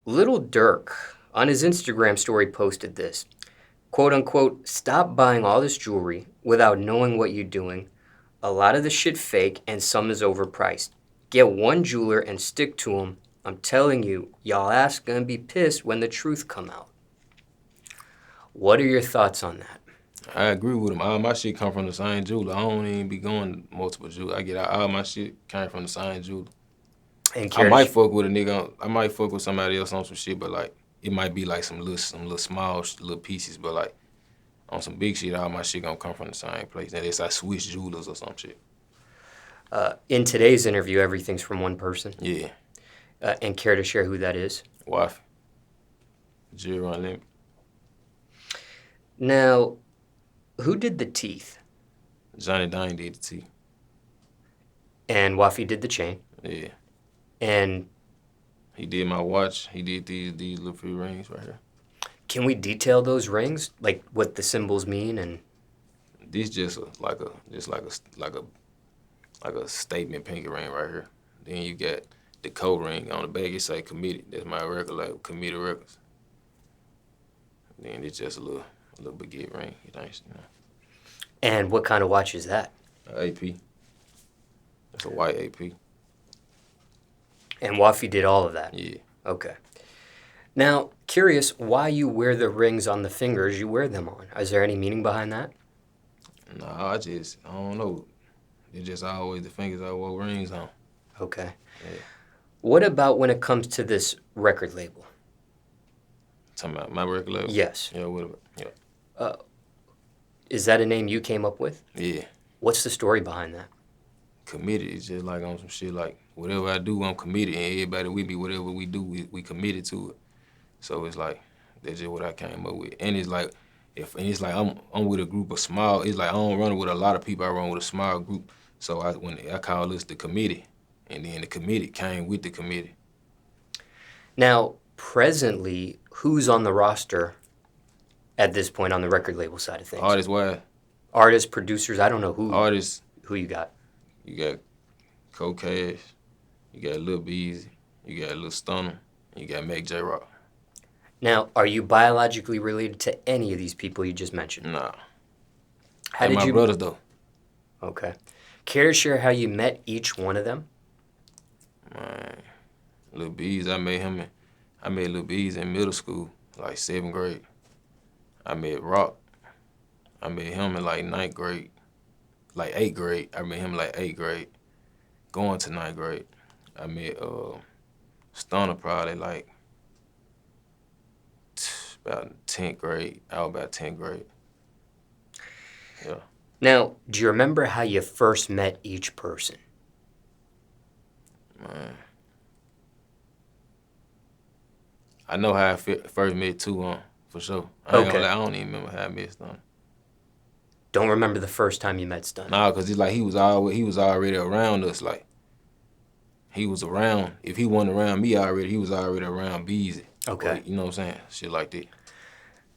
Little Durk on his Instagram story posted this, quote unquote, stop buying all this jewelry without knowing what you're doing. A lot of the shit fake and some is overpriced. Get one jeweler and stick to him. I'm telling you, y'all ass gonna be pissed when the truth come out. What are your thoughts on that? I agree with him. All my shit come from the same jeweler. I don't even be going to multiple jewelers. I get all my shit came from the same jeweler. And I might fuck with a nigga. I might fuck with somebody else on some shit, but like it might be like some little small little pieces. But like on some big shit, all my shit gonna come from the same place. Unless I switch jewelers or some shit. In today's interview, everything's from one person. Yeah. And care to share who that is? Wife. Jewelry Unlimited. Now, who did the teeth? Johnny Dane did the teeth. And Wafi did the chain. Yeah. And he did my watch. He did these little few rings right here. Can we detail those rings, like what the symbols mean? And this just like a statement pinky ring right here. Then you got the code ring on the back. It say committed. That's my record label, Committed Records. Then it's just a little baguette ring. You know. And what kind of watch is that? AP. It's a white AP. And Wafi did all of that? Yeah. Okay. Now, curious why you wear the rings on the fingers you wear them on. Is there any meaning behind that? No, I don't know. It's just always the fingers I wore rings on. Okay. Yeah. What about when it comes to this record label? Talking about my record label? Yes. Yeah, what about? Yeah. Is that a name you came up with? Yeah. What's the story behind that? Committed is just like on some shit like whatever I do, I'm committed, and everybody with me, whatever we do, we committed to it. So it's like that's just what I came up with, and it's like I'm with a group of small. It's like I don't run with a lot of people. I run with a small group. So when I call this the committee, and then the committee came with the committee. Now, presently, who's on the roster at this point on the record label side of things? Artists, producers. I don't know who. Artists. Who you got? You got Cold Cash. You got Lil Beezy. You got Lil Stunner. You got Mac J Rock. Now, are you biologically related to any of these people you just mentioned? Nah. They're my brothers, though. Okay. Care to share how you met each one of them? Man, Lil Beezy, I met Lil Beezy in middle school, like 7th grade. I met Rock. I met him in like 9th grade. Like 8th grade. I met him like 8th grade. Going to 9th grade. I met Stunner probably like about 10th grade. I was about 10th grade. Yeah. Now, do you remember how you first met each person? Man. I know how I first met two, for sure. I don't even remember how I met Stunner. Don't remember the first time you met Stunner? Nah, cause it's like he was already around us. Like he was around. If he wasn't around me already, he was already around Beezy. Okay. Or, you know what I'm saying? Shit like that.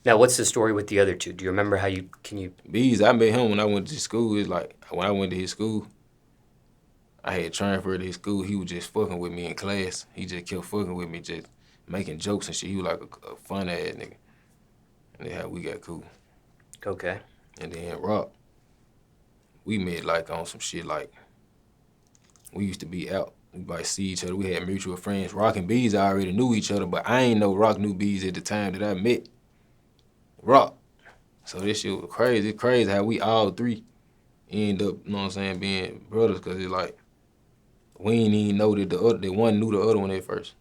Now, what's the story with the other two? Do you remember how Beezy, I met him when I went to school. It's like when I went to his school, I had transferred to his school. He was just fucking with me in class. He just kept fucking with me, just making jokes and shit. He was like a fun ass nigga. And that's how we got cool. Okay. And then Rock, we met like on some shit like, we used to be out. We might see each other. We had mutual friends. Rock and Beezy already knew each other, but I ain't know Rock knew Beezy at the time that I met Rock. So this shit was crazy. It's crazy how we all three end up, you know what I'm saying, being brothers, cause it's like, we ain't even know that the one knew the other one at first.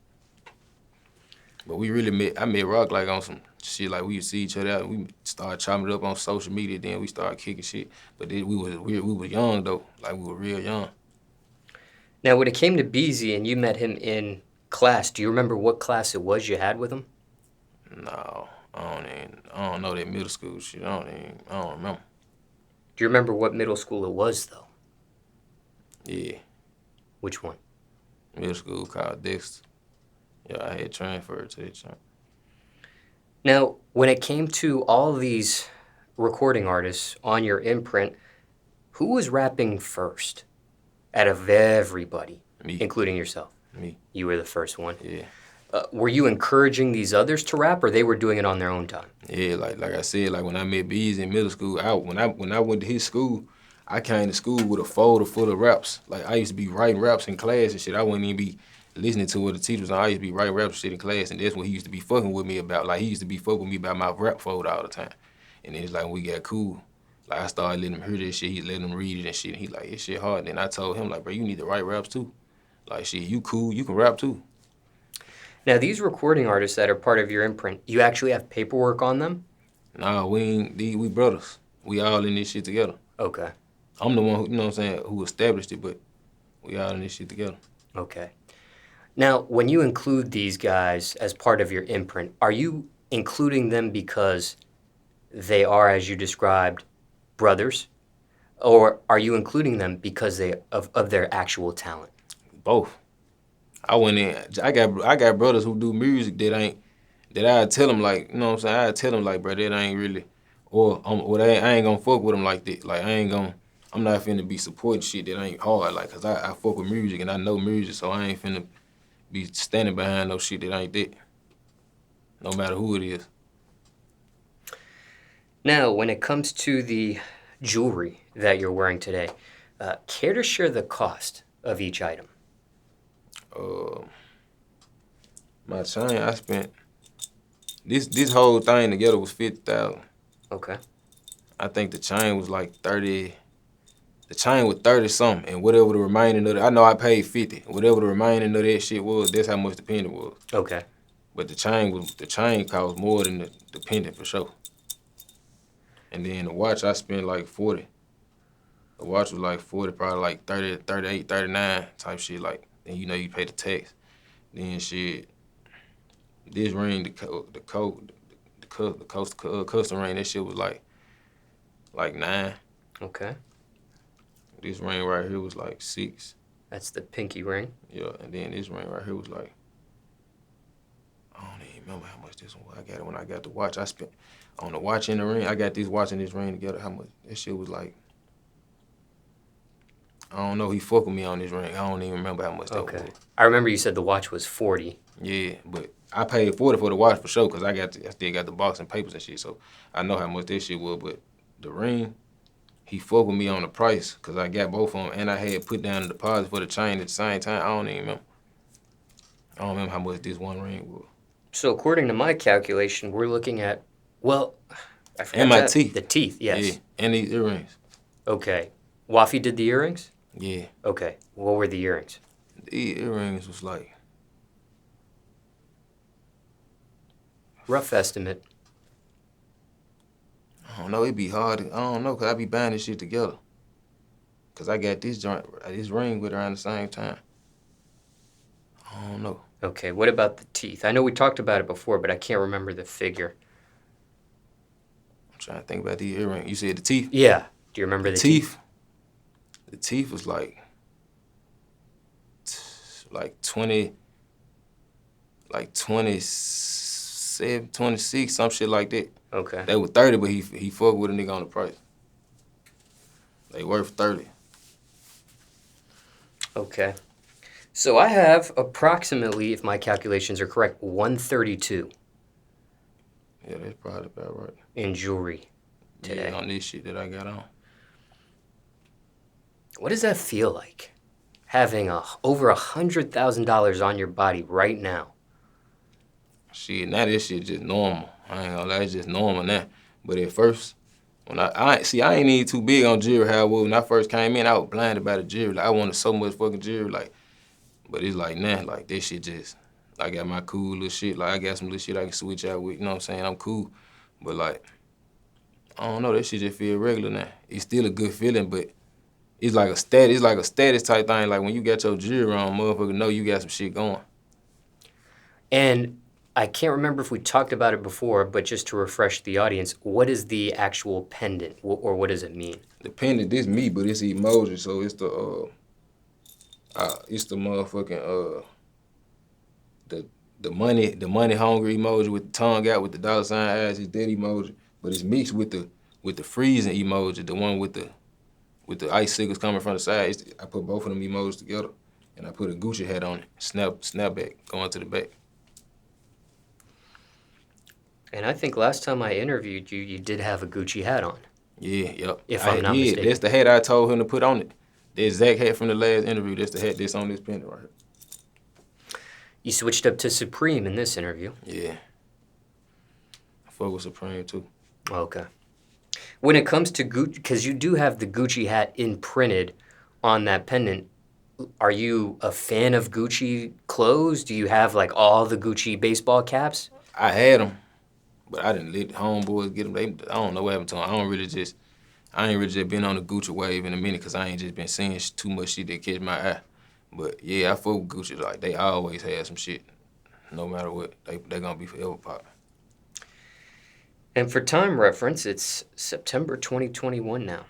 But we really I met Rock like on some shit, like we would see each other out, we started chopping it up on social media, then we started kicking shit. But then we were young though, like we were real young. Now, when it came to Beezy and you met him in class, do you remember what class it was you had with him? No, I don't know that middle school shit. I don't remember. Do you remember what middle school it was though? Yeah. Which one? Middle school called Dexter. Yeah, I had transferred to that joint. Now, when it came to all these recording artists on your imprint, who was rapping first out of everybody, Me. including yourself? Me. You were the first one. Yeah. Were you encouraging these others to rap, or they were doing it on their own time? Yeah, like I said, like when I met Bees in middle school, when I went to his school, I came to school with a folder full of raps. Like I used to be writing raps in class and shit. I wouldn't even be listening to what the teacher was on. I used to be writing raps and shit in class, and that's what he used to be fucking with me about. Like he used to be fucking with me about my rap folder all the time. And then it's like when we got cool, like I started letting him hear this shit, he letting him read it and shit. And he like, this shit hard. And then I told him like, bro, you need to write raps too. Like shit, you cool, you can rap too. Now, these recording artists that are part of your imprint, you actually have paperwork on them? Nah, we ain't, we brothers. We all in this shit together. Okay. I'm the one who, you know what I'm saying, who established it, but we all in this shit together. Okay. Now, when you include these guys as part of your imprint, are you including them because they are, as you described, brothers? Or are you including them because of their actual talent? Both. I went in, I got brothers who do music that I tell them like, you know what I'm saying, I tell them like, bro, that ain't really, or I ain't gonna fuck with them like that. Like I'm not finna be supporting shit that ain't hard, like, cause I fuck with music and I know music, so I ain't finna be standing behind no shit that ain't that. No matter who it is. Now, when it comes to the jewelry that you're wearing today, care to share the cost of each item? My chain, I spent this whole thing together was $50,000. Okay. I think the chain was like 30. The chain was 30 something, and whatever the remaining of it, I know I paid 50. Whatever the remaining of that shit was, that's how much the pendant was. Okay. But the chain cost more than the pendant for sure. And then the watch I spent like 40. The watch was like 40, probably like 30, 38, 39 type shit. Like, and you know you pay the tax. Then shit, this ring, the custom ring, that shit was like 9. Okay. This ring right here was like 6. That's the pinky ring. Yeah, and then this ring right here was like, I don't even remember how much this one was. I got it when I got the watch. I spent on the watch and the ring. I got this watch and this ring together. How much? That shit was like, I don't know. He fucked with me on this ring. I don't even remember how much that was. I remember you said the watch was 40. Yeah, but I paid 40 for the watch for sure because I still got the box and papers and shit. So I know how much that shit was. But the ring, he fucked with me on the price because I got both of them and I had put down a deposit for the chain at the same time. I don't even remember. I don't remember how much this one ring was. So according to my calculation, we're looking at, well, I forgot And my teeth. The teeth, yes. Yeah, and these earrings. Okay. Wafi did the earrings? Yeah. Okay. What were the earrings? These earrings was like, Rough estimate. I don't know, it'd be hard. I don't know, because I be buying this shit together. Because I got this ring with her around the same time. I don't know. Okay, what about the teeth? I know we talked about it before, but I can't remember the figure. I'm trying to think about these earrings. You said the teeth? Yeah. Do you remember the teeth? The teeth was like 20, like 27, 26, some shit like that. Okay. They were 30, but he fucked with a nigga on the price. They worth 30. Okay. So I have approximately, if my calculations are correct, 132 Yeah, that's probably about right. in jewelry today. Yeah, on this shit that I got on. What does that feel like? Having over $100,000 on your body right now? Shit, now this shit just normal. I ain't gonna lie, it's just normal now. But at first, when I ain't even too big on jewelry how I was when I first came in. I was blinded by the jewelry. Like, I wanted so much fucking jewelry, like, but it's like now, like this shit just, I got my cool little shit. Like I got some little shit I can switch out with, you know what I'm saying? I'm cool. But like, I don't know, that shit just feel regular now. It's still a good feeling, but it's like a status type thing. Like when you got your jewelry on, motherfucker know you got some shit going. And I can't remember if we talked about it before, but just to refresh the audience, what is the actual pendant, or what does it mean? The pendant, this me, but it's emoji, so it's the motherfucking the money hungry emoji with the tongue out with the dollar sign eyes. It's that emoji, but it's mixed with the freezing emoji, the one with the icicles coming from the side. I put both of them emojis together, and I put a Gucci hat on it. Snapback going to the back. And I think last time I interviewed you, you did have a Gucci hat on, Yeah, yep. if I I'm not did. mistaken. That's the hat I told him to put on it. The exact hat from the last interview. That's the hat that's on this pendant right You switched up to Supreme in this interview. here. Yeah. I fuck with Supreme too. Okay. When it comes to Gucci, because you do have the Gucci hat imprinted on that pendant, are you a fan of Gucci clothes? Do you have like all the Gucci baseball caps? I had them, but I didn't let homeboys get them. I don't know what happened to them. I ain't really just been on the Gucci wave in a minute because I ain't just been seeing too much shit that catch my eye. But yeah, I fuck with Gucci. Like, they always have some shit. No matter what, they gonna be forever popping. And for time reference, it's September 2021 now.